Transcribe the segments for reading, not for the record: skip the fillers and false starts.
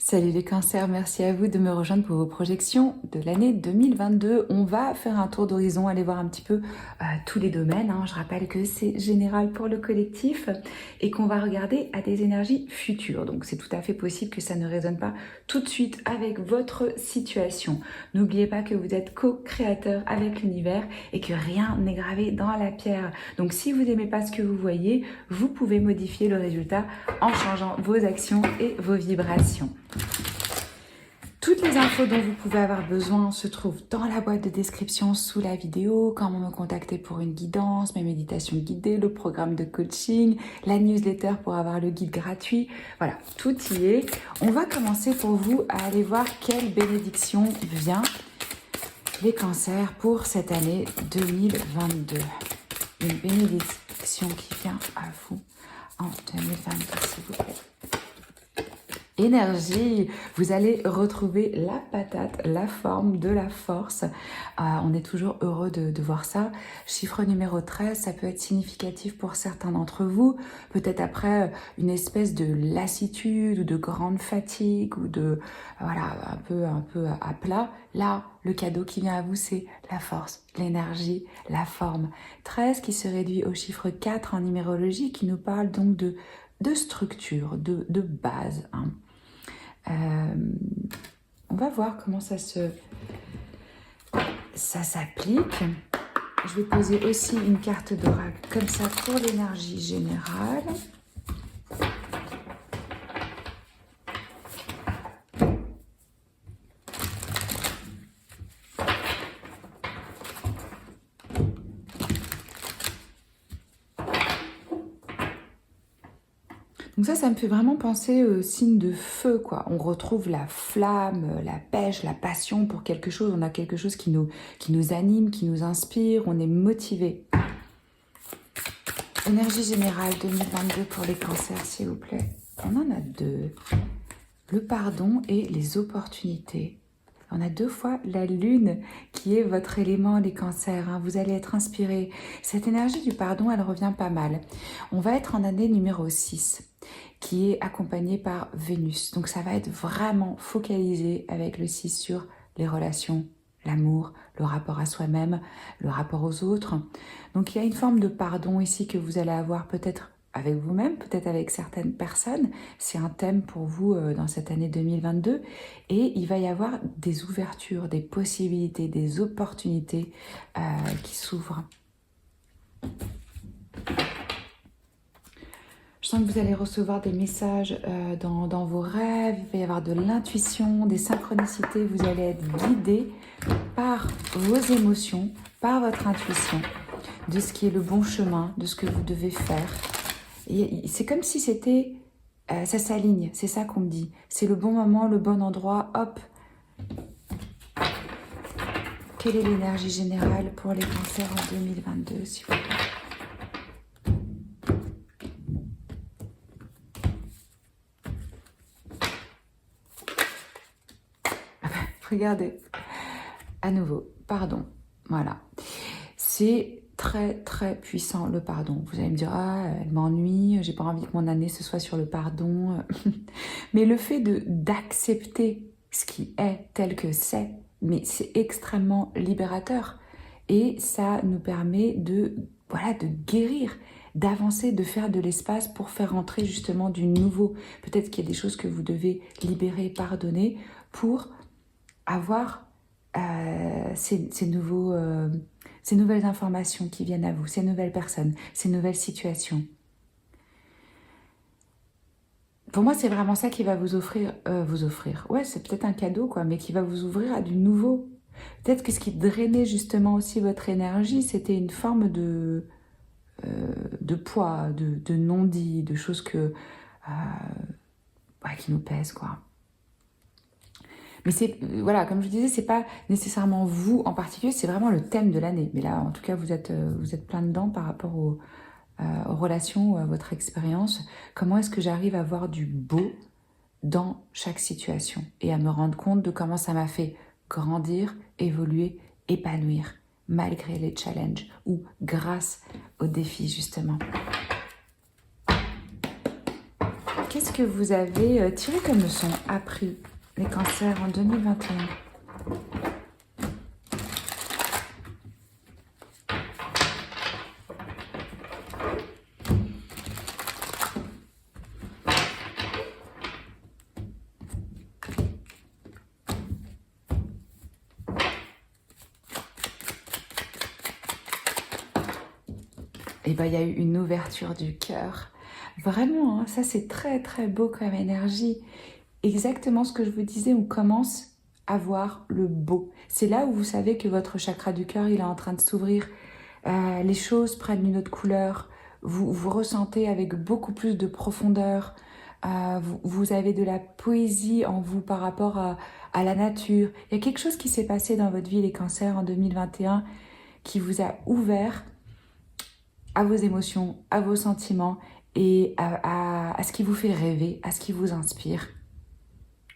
Salut les cancers, merci à vous de me rejoindre pour vos projections de l'année 2022. On va faire un tour d'horizon, aller voir un petit peu tous les domaines. Je rappelle que c'est général pour le collectif et qu'on va regarder à des énergies futures. Donc c'est tout à fait possible que ça ne résonne pas tout de suite avec votre situation. N'oubliez pas que vous êtes co-créateur avec l'univers et que rien n'est gravé dans la pierre. Donc si vous n'aimez pas ce que vous voyez, vous pouvez modifier le résultat en changeant vos actions et vos vibrations. Toutes les infos dont vous pouvez avoir besoin se trouvent dans la boîte de description sous la vidéo, comment me contacter pour une guidance, mes méditations guidées, le programme de coaching, la newsletter pour avoir le guide gratuit. Voilà, tout y est. On va commencer pour vous à aller voir quelle bénédiction vient les cancers pour cette année 2022. Une bénédiction qui vient à vous en 2022, s'il vous plaît. Énergie, vous allez retrouver la patate, la forme de la force. On est toujours heureux de voir ça. Chiffre numéro 13, ça peut être significatif pour certains d'entre vous. Peut-être après une espèce de lassitude ou de grande fatigue ou de voilà un peu à plat. Là, le cadeau qui vient à vous, c'est la force, l'énergie, la forme. 13 qui se réduit au chiffre 4 en numérologie, qui nous parle donc de structure, de base. On va voir comment ça s'applique. Je vais poser aussi une carte d'oracle comme ça pour l'énergie générale. Donc ça me fait vraiment penser au signe de feu, quoi. On retrouve la flamme, la pêche, la passion pour quelque chose. On a quelque chose qui nous anime, qui nous inspire. On est motivé. Énergie générale 2022 pour les cancers, s'il vous plaît. On en a deux. Le pardon et les opportunités. On a deux fois la lune qui est votre élément, les cancers. Vous allez être inspiré. Cette énergie du pardon, elle revient pas mal. On va être en année numéro 6, qui est accompagnée par Vénus. Donc ça va être vraiment focalisé avec le 6 sur les relations, l'amour, le rapport à soi-même, le rapport aux autres. Donc il y a une forme de pardon ici que vous allez avoir peut-être avec vous-même, peut-être avec certaines personnes. C'est un thème pour vous dans cette année 2022. Et il va y avoir des ouvertures, des possibilités, des opportunités qui s'ouvrent. Je sens que vous allez recevoir des messages dans vos rêves. Il va y avoir de l'intuition, des synchronicités. Vous allez être guidé par vos émotions, par votre intuition, de ce qui est le bon chemin, de ce que vous devez faire. C'est comme si c'était, ça s'aligne, c'est ça qu'on me dit. C'est le bon moment, le bon endroit, hop. Quelle est l'énergie générale pour les cancers en 2022, s'il vous plaît? Regardez, à nouveau, pardon, voilà. C'est très très puissant le pardon. Vous allez me dire, ah, elle m'ennuie, j'ai pas envie que mon année ce soit sur le pardon. Mais le fait d'accepter ce qui est tel que c'est, mais c'est extrêmement libérateur. Et ça nous permet de guérir, d'avancer, de faire de l'espace pour faire entrer justement du nouveau. Peut-être qu'il y a des choses que vous devez libérer, pardonner pour avoir ces nouvelles informations qui viennent à vous, ces nouvelles personnes, ces nouvelles situations. Pour moi, c'est vraiment ça qui va vous offrir. Ouais, c'est peut-être un cadeau, quoi, mais qui va vous ouvrir à du nouveau. Peut-être que ce qui drainait justement aussi votre énergie, c'était une forme de poids, de non-dit, de choses qui nous pèsent, quoi. Mais c'est, voilà, comme je disais, c'est pas nécessairement vous en particulier, c'est vraiment le thème de l'année. Mais là, en tout cas, vous êtes plein dedans par rapport aux relations ou à votre expérience. Comment est-ce que j'arrive à voir du beau dans chaque situation et à me rendre compte de comment ça m'a fait grandir, évoluer, épanouir, malgré les challenges ou grâce aux défis, justement. qu'est-ce que vous avez tiré comme leçon, appris, les cancers en 2021? Et bien, il y a eu une ouverture du cœur. Vraiment, hein, ça c'est très très beau comme énergie. Exactement ce que je vous disais, on commence à voir le beau. C'est là où vous savez que votre chakra du cœur, il est en train de s'ouvrir. Les choses prennent une autre couleur. Vous ressentez avec beaucoup plus de profondeur. Vous avez de la poésie en vous par rapport à la nature. Il y a quelque chose qui s'est passé dans votre vie, les cancers, en 2021, qui vous a ouvert à vos émotions, à vos sentiments et à ce qui vous fait rêver, à ce qui vous inspire.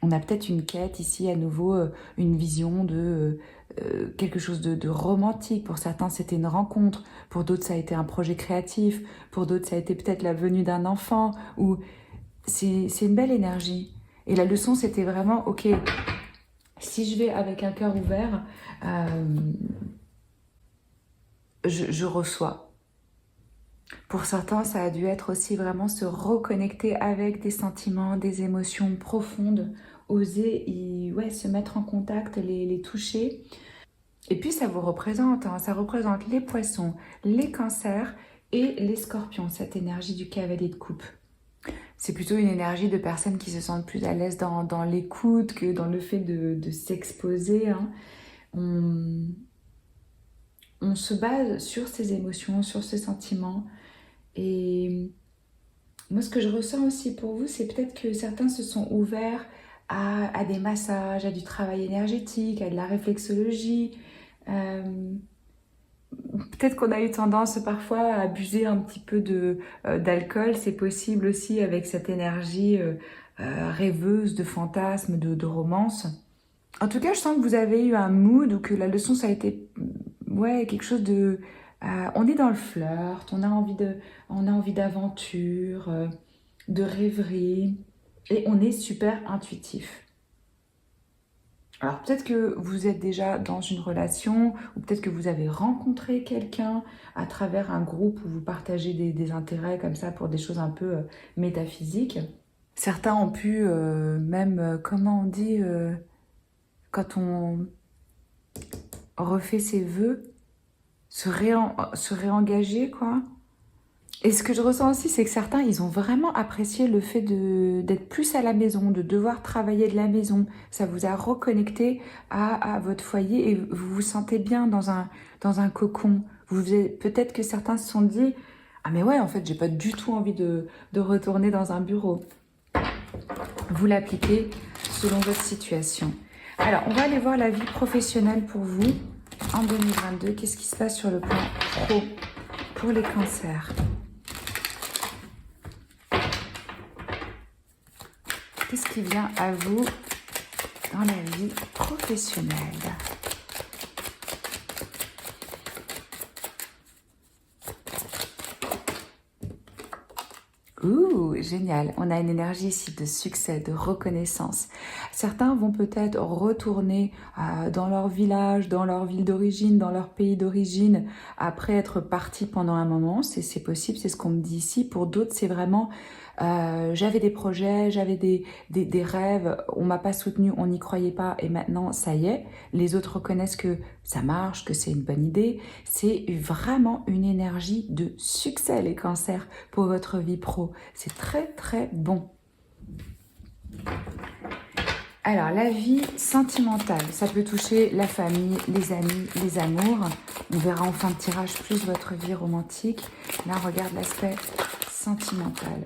On a peut-être une quête ici, à nouveau, une vision de quelque chose de romantique. Pour certains, c'était une rencontre. Pour d'autres, ça a été un projet créatif. Pour d'autres, ça a été peut-être la venue d'un enfant. Ou c'est une belle énergie. Et la leçon, c'était vraiment, ok, si je vais avec un cœur ouvert, je reçois. Pour certains, ça a dû être aussi vraiment se reconnecter avec des sentiments, des émotions profondes, oser ouais, se mettre en contact, les toucher. Et puis ça vous représente, hein, ça représente les poissons, les cancers et les scorpions, cette énergie du cavalier de coupe. C'est plutôt une énergie de personnes qui se sentent plus à l'aise dans l'écoute que dans le fait de s'exposer. Hein. On se base sur ces émotions, sur ces sentiments. Et moi, ce que je ressens aussi pour vous, c'est peut-être que certains se sont ouverts à des massages, à du travail énergétique, à de la réflexologie. Peut-être qu'on a eu tendance parfois à abuser un petit peu d'alcool. C'est possible aussi avec cette énergie rêveuse, de fantasme, de romance. En tout cas, je sens que vous avez eu un mood ou que la leçon, ça a été ouais, quelque chose de... on est dans le flirt, on a envie d'aventure, de rêverie, et on est super intuitif. Alors peut-être que vous êtes déjà dans une relation, ou peut-être que vous avez rencontré quelqu'un à travers un groupe où vous partagez des intérêts comme ça pour des choses un peu métaphysiques. Certains ont pu même, comment on dit, quand on refait ses vœux, se réengager, quoi. Et ce que je ressens aussi, c'est que certains, ils ont vraiment apprécié le fait d'être plus à la maison, de devoir travailler de la maison. Ça vous a reconnecté à votre foyer et vous vous sentez bien dans un cocon. Peut-être que certains se sont dit « Ah mais ouais, en fait, j'ai pas du tout envie de retourner dans un bureau. » Vous l'appliquez selon votre situation. Alors, on va aller voir la vie professionnelle pour vous en 2022. Qu'est-ce qui se passe sur le plan pro pour les cancers? Qu'est-ce qui vient à vous dans la vie professionnelle? Ouh, génial. On a une énergie ici de succès, de reconnaissance. Certains vont peut-être retourner dans leur village, dans leur ville d'origine, dans leur pays d'origine, après être partis pendant un moment. C'est possible, c'est ce qu'on me dit ici. Pour d'autres, c'est vraiment... j'avais des projets, j'avais des rêves, on m'a pas soutenu, on n'y croyait pas et maintenant ça y est, les autres reconnaissent que ça marche, que c'est une bonne idée. C'est vraiment une énergie de succès les cancers pour votre vie pro. C'est très très bon. Alors la vie sentimentale, ça peut toucher la famille, les amis, les amours. On verra en fin de tirage plus votre vie romantique. Là on regarde l'aspect sentimental.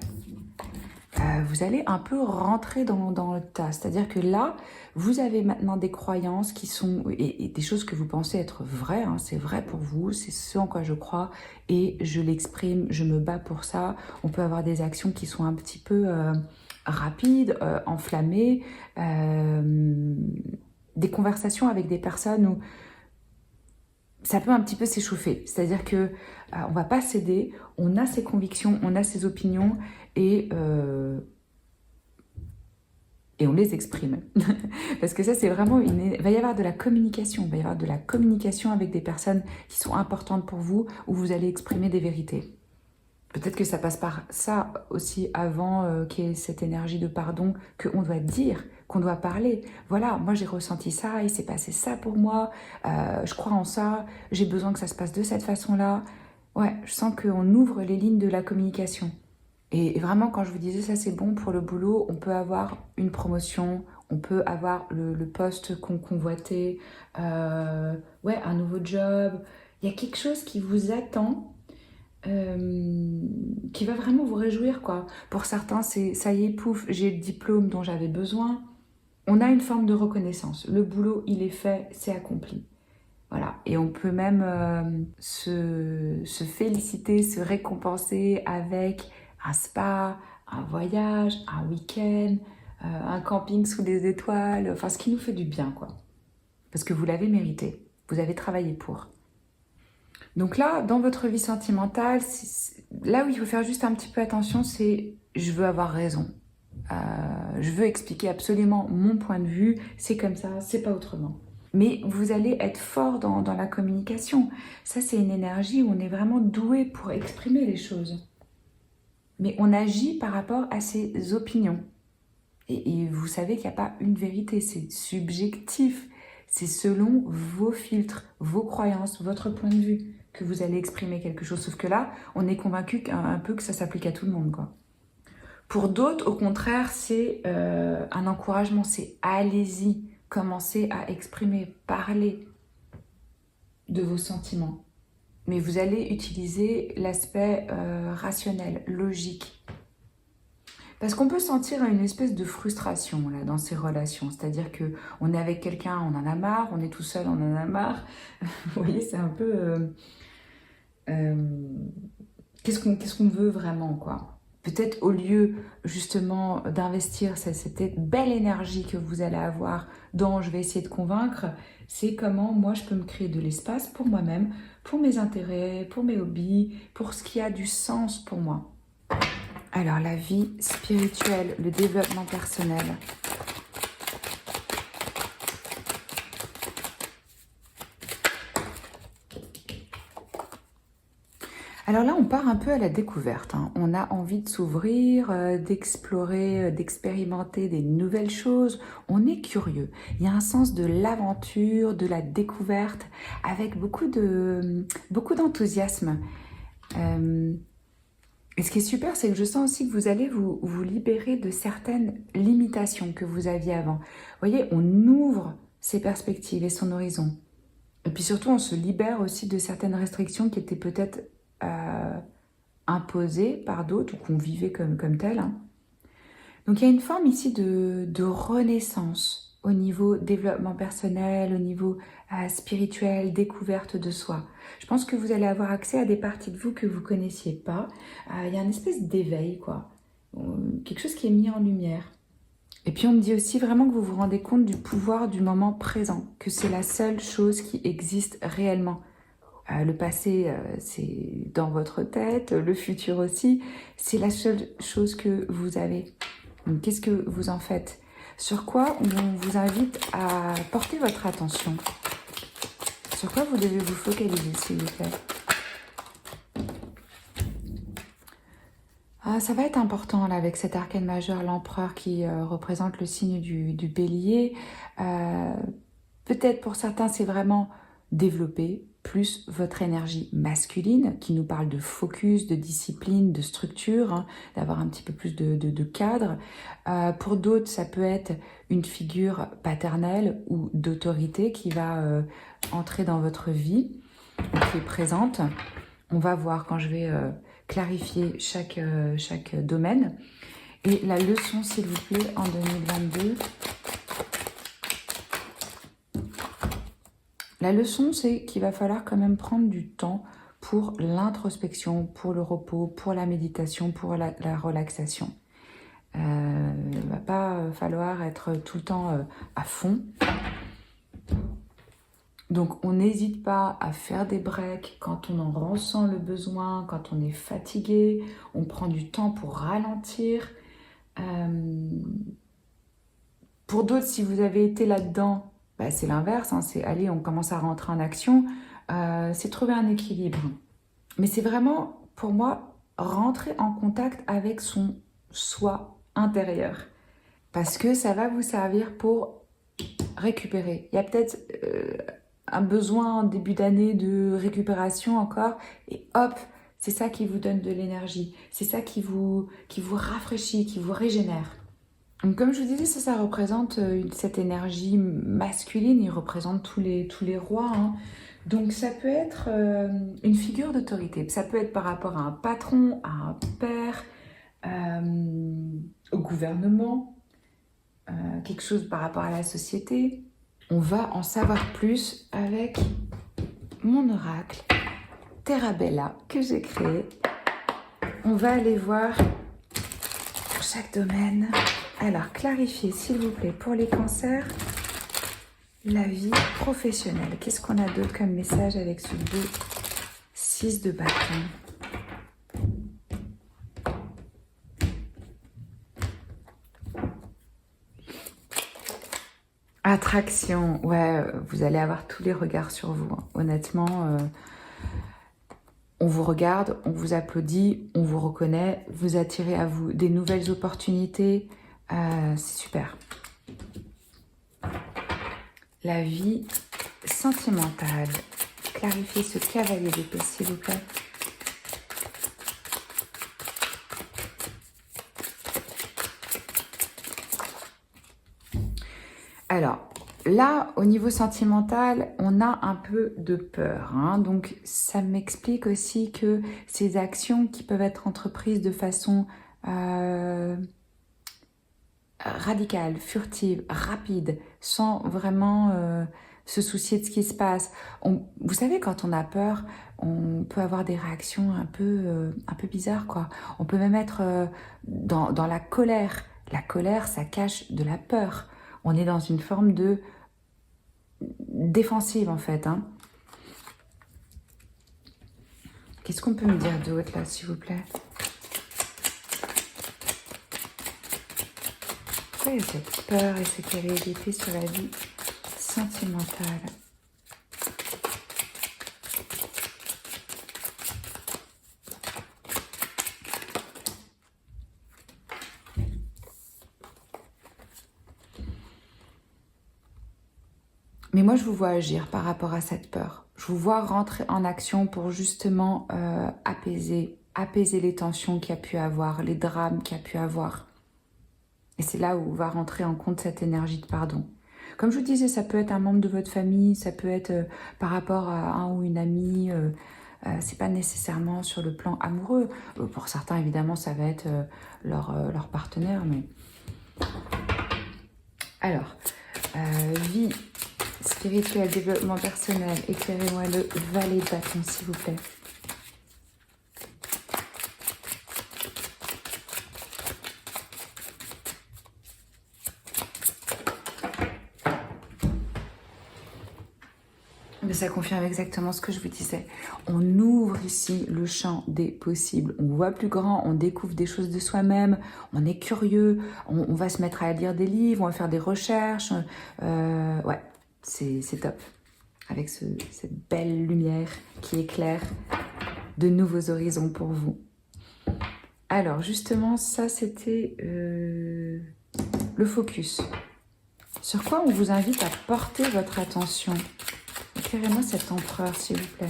Vous allez un peu rentrer dans le tas. C'est-à-dire que là, vous avez maintenant des croyances qui sont... et des choses que vous pensez être vraies. Hein, c'est vrai pour vous, c'est ce en quoi je crois. Et je l'exprime, je me bats pour ça. On peut avoir des actions qui sont un petit peu rapides, enflammées. Des conversations avec des personnes où ça peut un petit peu s'échauffer. C'est-à-dire que on va pas céder, on a ses convictions, on a ses opinions et et on les exprime. Parce que ça, c'est vraiment il va y avoir de la communication. Il va y avoir de la communication avec des personnes qui sont importantes pour vous, où vous allez exprimer des vérités. Peut-être que ça passe par ça aussi avant qu'il y ait cette énergie de pardon qu'on doit dire, qu'on doit parler. Voilà, moi j'ai ressenti ça, il s'est passé ça pour moi, je crois en ça, j'ai besoin que ça se passe de cette façon-là. Ouais, je sens qu'on ouvre les lignes de la communication. Et vraiment, quand je vous disais ça, c'est bon pour le boulot, on peut avoir une promotion, on peut avoir le poste qu'on convoitait, ouais, un nouveau job. Il y a quelque chose qui vous attend qui va vraiment vous réjouir, quoi. Pour certains, c'est ça y est, pouf, j'ai le diplôme dont j'avais besoin. On a une forme de reconnaissance. Le boulot, il est fait, c'est accompli. Voilà. Et on peut même se féliciter, se récompenser avec un spa, un voyage, un week-end, un camping sous des étoiles, enfin ce qui nous fait du bien, quoi. Parce que vous l'avez mérité, vous avez travaillé pour. Donc là, dans votre vie sentimentale, là où il faut faire juste un petit peu attention, c'est je veux avoir raison. Je veux expliquer absolument mon point de vue, c'est comme ça, c'est pas autrement. Mais vous allez être fort dans la communication. Ça, c'est une énergie où on est vraiment doué pour exprimer les choses. Mais on agit par rapport à ses opinions. Et vous savez qu'il n'y a pas une vérité, c'est subjectif. C'est selon vos filtres, vos croyances, votre point de vue que vous allez exprimer quelque chose. Sauf que là, on est convaincu un peu que ça s'applique à tout le monde, quoi. Pour d'autres, au contraire, c'est un encouragement, c'est allez-y, commencez à exprimer, parler de vos sentiments. Mais vous allez utiliser l'aspect rationnel, logique. Parce qu'on peut sentir une espèce de frustration là, dans ces relations. C'est-à-dire qu'on est avec quelqu'un, on en a marre, on est tout seul, on en a marre. Vous voyez, c'est un peu... qu'est-ce qu'on veut vraiment, quoi. Peut-être au lieu justement d'investir cette belle énergie que vous allez avoir dans je vais essayer de convaincre, c'est comment moi je peux me créer de l'espace pour moi-même, pour mes intérêts, pour mes hobbies, pour ce qui a du sens pour moi. Alors la vie spirituelle, le développement personnel. Alors là, on part un peu à la découverte, hein. On a envie de s'ouvrir, d'explorer, d'expérimenter des nouvelles choses. On est curieux. Il y a un sens de l'aventure, de la découverte, avec beaucoup d'enthousiasme. Et ce qui est super, c'est que je sens aussi que vous allez vous libérer de certaines limitations que vous aviez avant. Vous voyez, on ouvre ses perspectives et son horizon. Et puis surtout, on se libère aussi de certaines restrictions qui étaient peut-être imposées par d'autres ou qu'on vivait comme telles, hein. Donc il y a une forme ici de renaissance au niveau développement personnel, au niveau spirituel, découverte de soi. Je pense que vous allez avoir accès à des parties de vous que vous ne connaissiez pas. Il y a une espèce d'éveil, quoi. Quelque chose qui est mis en lumière. Et puis on me dit aussi vraiment que vous vous rendez compte du pouvoir du moment présent, que c'est la seule chose qui existe réellement. Le passé, c'est dans votre tête, le futur aussi, c'est la seule chose que vous avez. Donc qu'est-ce que vous en faites? Sur quoi on vous invite à porter votre attention? Sur quoi vous devez vous focaliser, s'il vous plaît? Ça va être important là avec cet arcane majeur, l'empereur qui représente le signe du bélier. Peut-être pour certains, c'est vraiment développer plus votre énergie masculine qui nous parle de focus, de discipline, de structure, hein, d'avoir un petit peu plus de cadre. Pour d'autres, ça peut être une figure paternelle ou d'autorité qui va entrer dans votre vie, qui est présente. On va voir quand je vais clarifier chaque domaine. Et la leçon, s'il vous plaît, en 2022. La leçon, c'est qu'il va falloir quand même prendre du temps pour l'introspection, pour le repos, pour la méditation, pour la relaxation. Il ne va pas falloir être tout le temps à fond. Donc, on n'hésite pas à faire des breaks quand on en ressent le besoin, quand on est fatigué. On prend du temps pour ralentir. Pour d'autres, si vous avez été là-dedans, bah, c'est l'inverse, hein, c'est allez, on commence à rentrer en action, c'est trouver un équilibre. Mais c'est vraiment, pour moi, rentrer en contact avec son soi intérieur. Parce que ça va vous servir pour récupérer. Il y a peut-être un besoin en début d'année de récupération encore, et hop, c'est ça qui vous donne de l'énergie, c'est ça qui vous rafraîchit, qui vous régénère. Donc, comme je vous disais, ça représente cette énergie masculine, il représente tous les rois, hein. Donc ça peut être une figure d'autorité, ça peut être par rapport à un patron, à un père, au gouvernement, quelque chose par rapport à la société. On va en savoir plus avec mon oracle Terra-Bella que j'ai créé. On va aller voir pour chaque domaine. Alors, clarifiez s'il vous plaît pour les cancers, la vie professionnelle. Qu'est-ce qu'on a d'autre comme message avec ce beau 6 de bâton? Attraction, ouais, vous allez avoir tous les regards sur vous, hein. Honnêtement, on vous regarde, on vous applaudit, on vous reconnaît, vous attirez à vous des nouvelles opportunités, c'est super. La vie sentimentale. Clarifiez ce cavalier d'épée, s'il vous plaît. Alors, là, au niveau sentimental, on a un peu de peur, hein. Donc, ça m'explique aussi que ces actions qui peuvent être entreprises de façon radicale, furtive, rapide, sans vraiment se soucier de ce qui se passe. Vous savez, quand on a peur, on peut avoir des réactions un peu bizarres, quoi. On peut même être dans la colère. La colère, ça cache de la peur. On est dans une forme de défensive, en fait, hein. Qu'est-ce qu'on peut me dire d'autre, là, s'il vous plaît? Pourquoi il y a cette peur et cette cavalier sur la vie sentimentale? Mais moi, je vous vois agir par rapport à cette peur. Je vous vois rentrer en action pour justement apaiser les tensions qu'il y a pu avoir, les drames qu'il y a pu avoir. Et c'est là où va rentrer en compte cette énergie de pardon. Comme je vous disais, ça peut être un membre de votre famille, ça peut être par rapport à un ou une amie, c'est pas nécessairement sur le plan amoureux. Pour certains, évidemment, ça va être leur partenaire, mais... Alors, vie spirituelle, développement personnel, éclairez-moi le valet de bâton, s'il vous plaît. Mais ça confirme exactement ce que je vous disais. On ouvre ici le champ des possibles. On voit plus grand, on découvre des choses de soi-même, on est curieux, on va se mettre à lire des livres, on va faire des recherches. Ouais, c'est top. Avec cette belle lumière qui éclaire de nouveaux horizons pour vous. Alors, justement, ça, c'était le focus. Sur quoi on vous invite à porter votre attention? Éclairez-moi cet empereur, s'il vous plaît.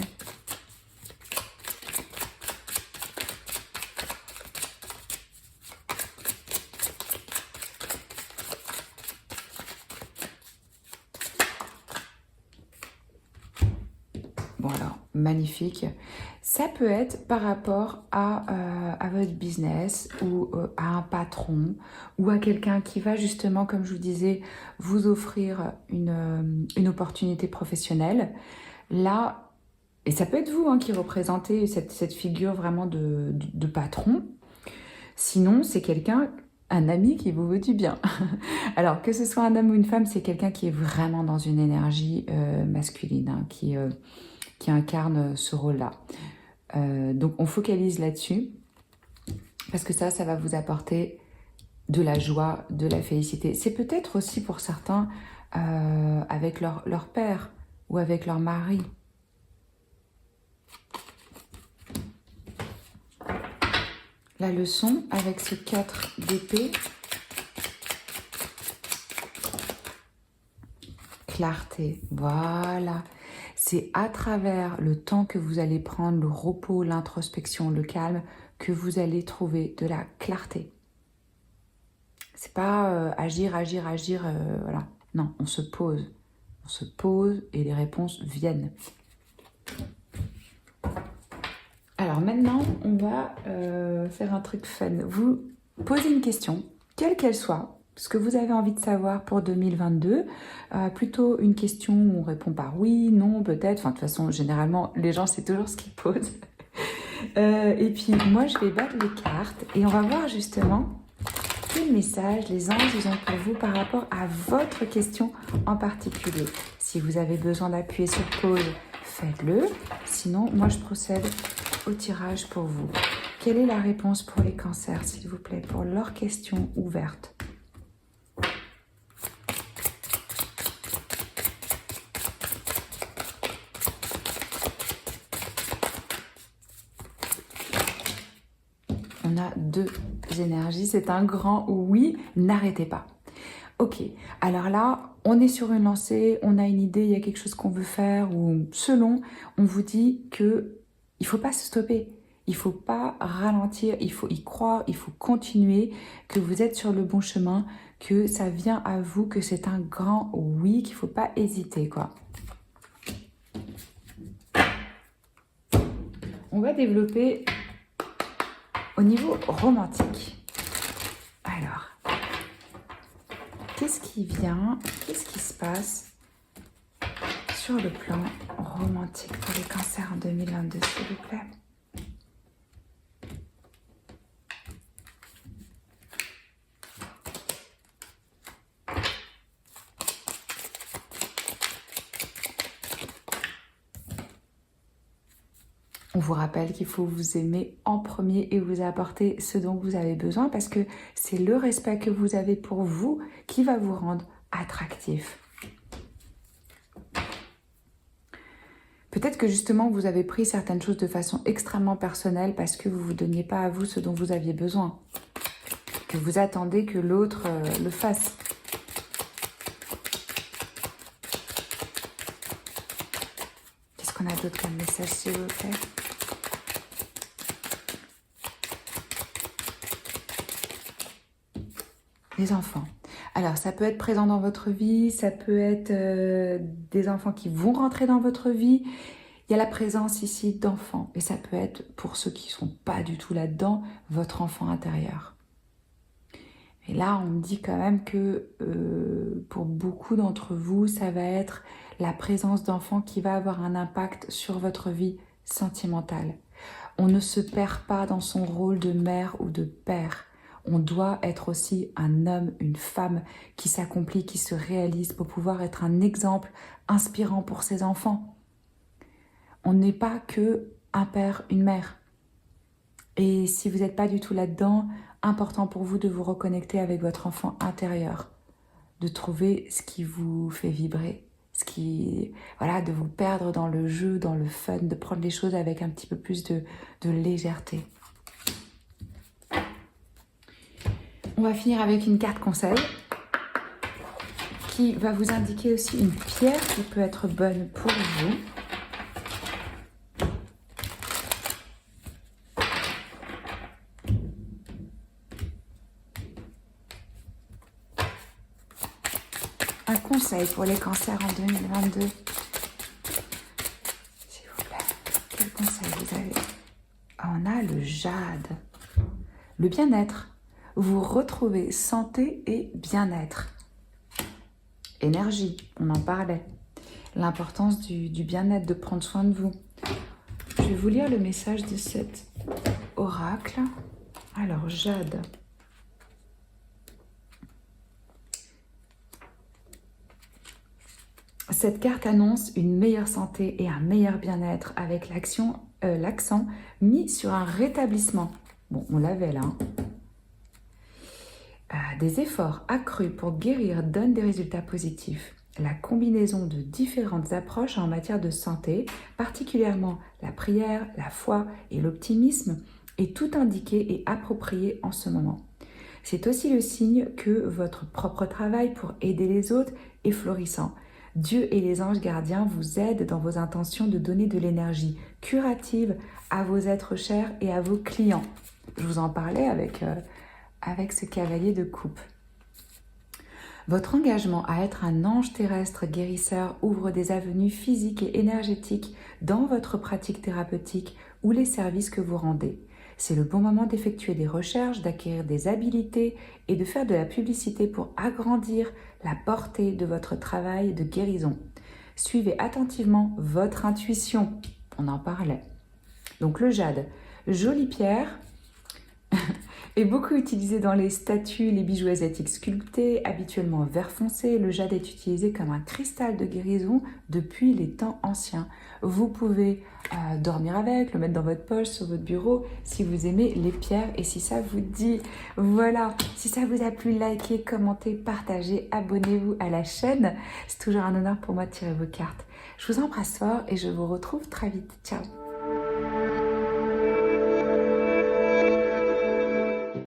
Bon alors, magnifique. Ça peut être par rapport à votre business ou à un patron ou à quelqu'un qui va justement, comme je vous disais, vous offrir une opportunité professionnelle. Là, et ça peut être vous hein, qui représentez cette figure vraiment de patron. Sinon, c'est quelqu'un, un ami qui vous veut du bien. Alors, que ce soit un homme ou une femme, c'est quelqu'un qui est vraiment dans une énergie masculine, hein, qui incarne ce rôle-là. Donc, on focalise là-dessus parce que ça va vous apporter de la joie, de la félicité. C'est peut-être aussi pour certains avec leur père ou avec leur mari. La leçon avec ce 4 d'épée. Clarté, voilà. C'est à travers le temps que vous allez prendre, le repos, l'introspection, le calme, que vous allez trouver de la clarté. C'est pas agir, voilà. Non, on se pose. On se pose et les réponses viennent. Alors maintenant, on va faire un truc fun. Vous posez une question, quelle qu'elle soit, ce que vous avez envie de savoir pour 2022. Plutôt une question où on répond par oui, non, peut-être. Enfin, de toute façon, généralement, les gens, c'est toujours ce qu'ils posent. Et puis, moi, je vais battre les cartes et on va voir justement quel message les anges ils ont pour vous par rapport à votre question en particulier. Si vous avez besoin d'appuyer sur pause, faites-le. Sinon, moi, je procède au tirage pour vous. Quelle est la réponse pour les cancers, s'il vous plaît, pour leur question ouverte? On a 2 énergies, c'est un grand oui, n'arrêtez pas. Ok, alors là, on est sur une lancée, on a une idée, il y a quelque chose qu'on veut faire, ou selon, on vous dit que il ne faut pas se stopper, il ne faut pas ralentir, il faut y croire, il faut continuer, que vous êtes sur le bon chemin, que ça vient à vous, que c'est un grand oui, qu'il ne faut pas hésiter, quoi. On va développer au niveau romantique. Alors, qu'est-ce qui vient, qu'est-ce qui se passe sur le plan romantique pour les cancers en 2022, s'il vous plaît? On vous rappelle qu'il faut vous aimer en premier et vous apporter ce dont vous avez besoin parce que c'est le respect que vous avez pour vous qui va vous rendre attractif. Peut-être que justement vous avez pris certaines choses de façon extrêmement personnelle parce que vous ne vous donniez pas à vous ce dont vous aviez besoin. Que vous attendez que l'autre le fasse. Qu'est-ce qu'on a d'autre comme message, s'il vous plaît? Les enfants. Alors, ça peut être présent dans votre vie, ça peut être des enfants qui vont rentrer dans votre vie. Il y a la présence ici d'enfants. Et ça peut être, pour ceux qui ne sont pas du tout là-dedans, votre enfant intérieur. Et là, on me dit quand même que pour beaucoup d'entre vous, ça va être la présence d'enfants qui va avoir un impact sur votre vie sentimentale. On ne se perd pas dans son rôle de mère ou de père. On doit être aussi un homme, une femme qui s'accomplit, qui se réalise pour pouvoir être un exemple inspirant pour ses enfants. On n'est pas que un père, une mère. Et si vous n'êtes pas du tout là-dedans, important pour vous de vous reconnecter avec votre enfant intérieur, de trouver ce qui vous fait vibrer, voilà, de vous perdre dans le jeu, dans le fun, de prendre les choses avec un petit peu plus de légèreté. On va finir avec une carte conseil qui va vous indiquer aussi une pierre qui peut être bonne pour vous. Un conseil pour les cancers en 2022. S'il vous plaît, quel conseil vous avez? On a le jade. Le bien-être. Vous retrouvez santé et bien-être. Énergie, on en parlait. L'importance du bien-être, de prendre soin de vous. Je vais vous lire le message de cet oracle. Alors, jade. Cette carte annonce une meilleure santé et un meilleur bien-être avec l'accent mis sur un rétablissement. Bon, on l'avait là. Des efforts accrus pour guérir donnent des résultats positifs. La combinaison de différentes approches en matière de santé, particulièrement la prière, la foi et l'optimisme, est tout indiqué et approprié en ce moment. C'est aussi le signe que votre propre travail pour aider les autres est florissant. Dieu et les anges gardiens vous aident dans vos intentions de donner de l'énergie curative à vos êtres chers et à vos clients. Je vous en parlais avec ce cavalier de coupe. Votre engagement à être un ange terrestre guérisseur ouvre des avenues physiques et énergétiques dans votre pratique thérapeutique ou les services que vous rendez. C'est le bon moment d'effectuer des recherches, d'acquérir des habilités et de faire de la publicité pour agrandir la portée de votre travail de guérison. Suivez attentivement votre intuition. On en parlait. Donc le jade, jolie pierre, est beaucoup utilisé dans les statues, les bijoux asiatiques sculptés, habituellement vert foncé. Le jade est utilisé comme un cristal de guérison depuis les temps anciens. Vous pouvez dormir avec, le mettre dans votre poche, sur votre bureau, si vous aimez les pierres et si ça vous dit. Voilà, si ça vous a plu, likez, commentez, partagez, abonnez-vous à la chaîne. C'est toujours un honneur pour moi de tirer vos cartes. Je vous embrasse fort et je vous retrouve très vite. Ciao!